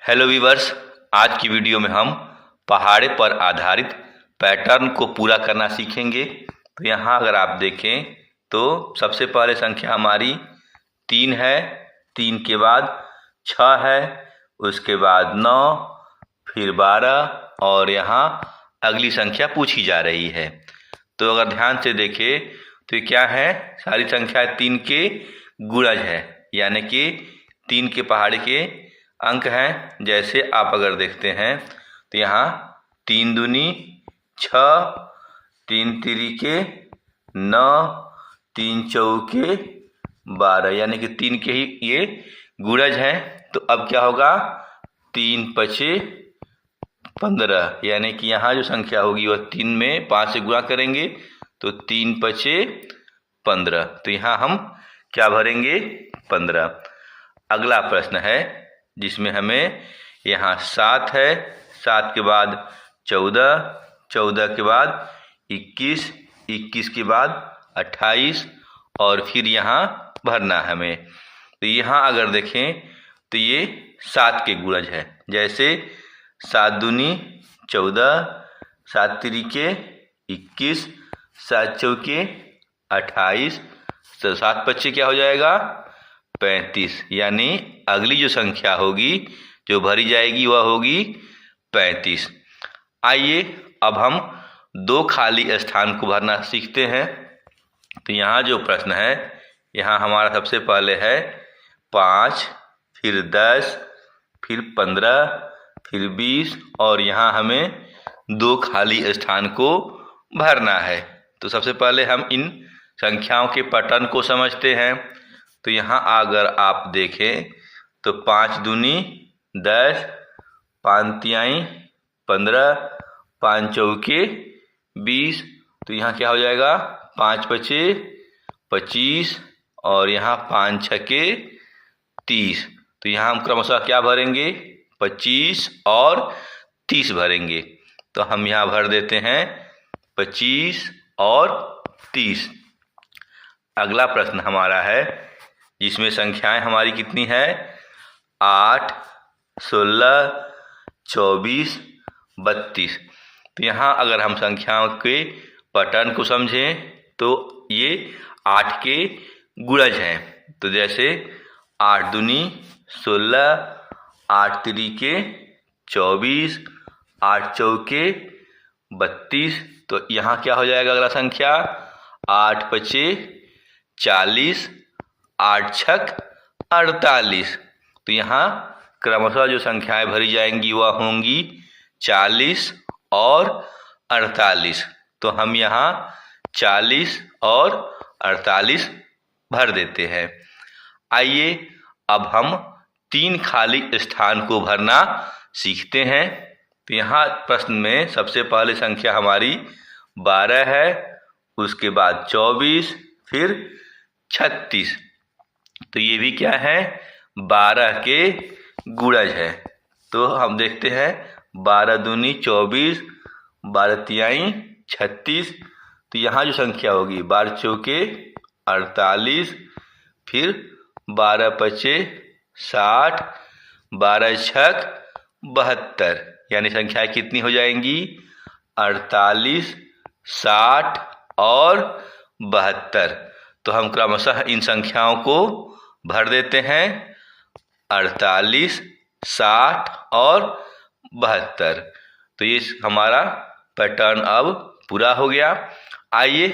Hello viewers, आज की video में हम पहाड़े पर आधारित पैटर्न को पूरा करना सीखेंगे। तो यहाँ अगर आप देखें तो सबसे पहले संख्या हमारी 3 है, 3 के बाद 6 है, उसके बाद 9, फिर 12 और यहाँ अगली संख्या पूछी जा रही है। तो अगर ध्यान से देखें तो ये क्या है, सारी संख्या 3 के गुणज है, यानी कि 3 के पहाड़े के अंक हैं। जैसे आप अगर देखते हैं तो यहाँ 3 दूनी 6, 3 तिरिके 9, 3 चौके 12, यानी कि 3 के ही ये गुणज हैं। तो अब क्या होगा, 3 पचे 15, यानी कि यहाँ जो संख्या होगी वह 3 में 5 से गुणा करेंगे तो 3 पचे 15। तो यहाँ हम क्या भरेंगे, 15। अगला प्रश्न है जिसमें हमें यहाँ 7 है, 7 के बाद 14, 14 के बाद 21, 21 के बाद 28 और फिर यहाँ भरना हमें। तो यहाँ अगर देखें तो ये 7 के गुणज है। जैसे 7 दूनी 14, 7 तिरिके 21, 7 चौके 28, तो 7 पच्चे क्या हो जाएगा, 35, यानी अगली जो संख्या होगी जो भरी जाएगी वह होगी 35। आइए अब हम 2 खाली स्थान को भरना सीखते हैं। तो यहाँ जो प्रश्न है, यहाँ हमारा सबसे पहले है 5, फिर 10, फिर 15, फिर 20 और यहाँ हमें 2 खाली स्थान को भरना है। तो सबसे पहले हम इन संख्याओं के पैटर्न को समझते हैं। तो यहाँ अगर आप देखें तो 5 दूनी 10, 5 तिहाई 15, 5 चौके 20, तो यहाँ क्या हो जाएगा, 5 पचे 25 और यहाँ 5 छके 30। तो यहाँ हम क्रमशः क्या भरेंगे, 25 और 30 भरेंगे। तो हम यहाँ भर देते हैं 25 और 30। अगला प्रश्न हमारा है जिसमें संख्याएं हमारी कितनी है, 8, 16, 24, 32। तो यहाँ अगर हम संख्याओं के पैटर्न को समझें तो ये 8 के गुणज हैं। तो जैसे 8 दूनी 16, 8 तिरिके 24, 8 चौके 32। तो यहाँ क्या हो जाएगा अगला संख्या, 8 पचे 40, 8 छक 48। तो यहाँ क्रमशः जो संख्याएं भरी जाएंगी वह होंगी 40 और 48। तो हम यहाँ 40 और 48 भर देते हैं। आइए अब हम 3 खाली स्थान को भरना सीखते हैं। तो यहाँ प्रश्न में सबसे पहले संख्या हमारी 12 है, उसके बाद 24, फिर 36। तो ये भी क्या है, 12 के गुणज है। तो हम देखते हैं 12 दूनी 24, 12 तिहाई 36। तो यहाँ जो संख्या होगी 12 चौके 48, फिर 12 पचे 60, 12 छक 72, यानी संख्याएं कितनी हो जाएंगी, 48, 60 और 72। तो हम क्रमशः इन संख्याओं को भर देते हैं 48, 60 और 72। तो ये हमारा पैटर्न अब पूरा हो गया। आइए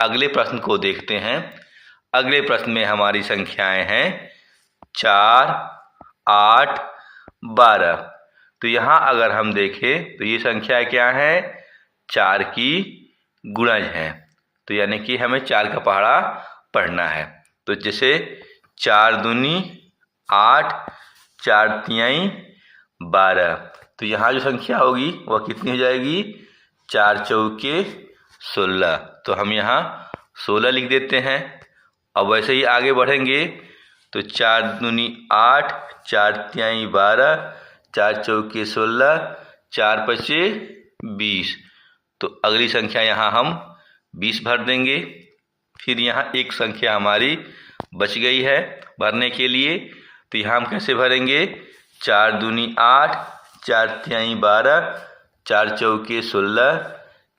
अगले प्रश्न को देखते हैं। अगले प्रश्न में हमारी संख्याएं हैं 4, 8, 12। तो यहाँ अगर हम देखें तो ये संख्या क्या है, 4 की गुणज है। तो यानी कि हमें 4 का पहाड़ा पढ़ना है। तो जैसे 4 दूनी 8, 4 तिहाई 12। तो यहाँ जो संख्या होगी वह कितनी हो जाएगी, 4 चौके 16। तो हम यहाँ 16 लिख देते हैं। अब वैसे ही आगे बढ़ेंगे तो 4 दूनी 8, 4 तिहाई 12, 4 चौके 16, 4 पचे 20। तो अगली संख्या यहाँ हम 20 भर देंगे। फिर यहाँ एक संख्या हमारी बच गई है भरने के लिए। तो यहाँ हम कैसे भरेंगे, 4 दूनी 8, 4 तिहाई 12, 4 चौके 16,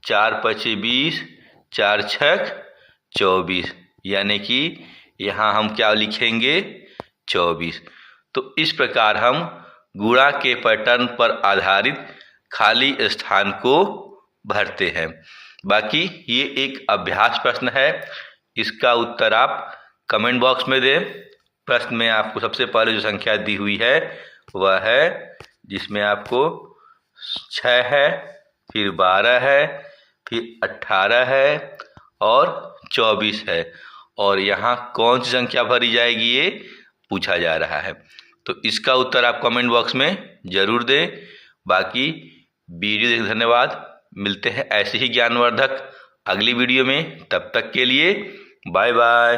4 पचे 20, 4 छक 24, यानी कि यहाँ हम क्या लिखेंगे 24। तो इस प्रकार हम गुणा के पैटर्न पर आधारित खाली स्थान को भरते हैं। बाकी ये एक अभ्यास प्रश्न है, इसका उत्तर आप कमेंट बॉक्स में दें। प्रश्न में आपको सबसे पहले जो संख्या दी हुई है वह है जिसमें आपको 6 है, फिर 12 है, फिर 18 है और 24 है, और यहाँ कौन सी संख्या भरी जाएगी ये पूछा जा रहा है। तो इसका उत्तर आप कमेंट बॉक्स में ज़रूर दें। बाकी वीडियो देखने धन्यवाद। मिलते हैं ऐसे ही ज्ञानवर्धक अगली वीडियो में, तब तक के लिए बाय बाय।